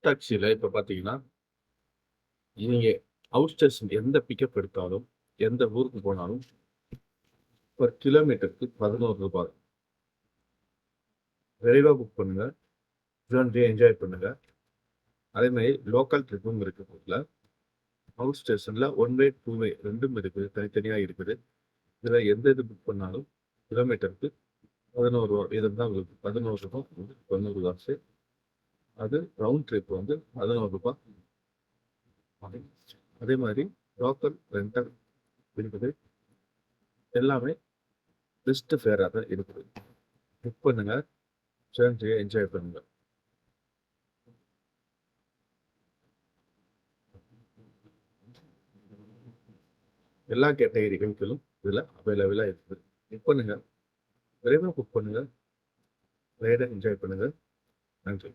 டாக்ஸில இப்ப பார்த்தீங்கன்னா, நீங்க அவுட் ஸ்டேஷன் எந்த பிக்கப் எடுத்தாலும், எந்த ஊருக்கு போனாலும், பெர் கிலோமீட்டருக்கு ரூ. 11. விரைவா புக் பண்ணுங்க. ஜர்னிய என்ஜாய் பண்ணுங்க. அதே மாரி லோக்கல் ட்ரிப்பும் இருக்கு இதுல. அவுட் ஸ்டேஷன்ல ஒன் வே, டூ வே 2ம் இருக்குது. தனித்தனியா இருக்குது. இதுல எந்த இது புக் பண்ணாலும் கிலோமீட்டருக்கு ரூ. 11 இருந்தா உங்களுக்கு ரூ. 11 90 காசு. அது ரவுண்ட் ட்ரிப் வந்து ரூ. 11. அதே மாரி லோக்கல் ரெண்டல் இருக்குது. எல்லாமே பெஸ்ட் ஃபேரா தான் இருக்குது. புக் பண்ணுங்க. ஜர்னிய என்ஜாய் பண்ணுங்க. எல்லா கேட்டகரி வெஹிக்கிளும் இதுல அவைலபிளா இருக்குது. புக் பண்ணுங்க. விரைவா புக் பண்ணுங்க. ரைட என்ஜாய் பண்ணுங்க. நன்றி.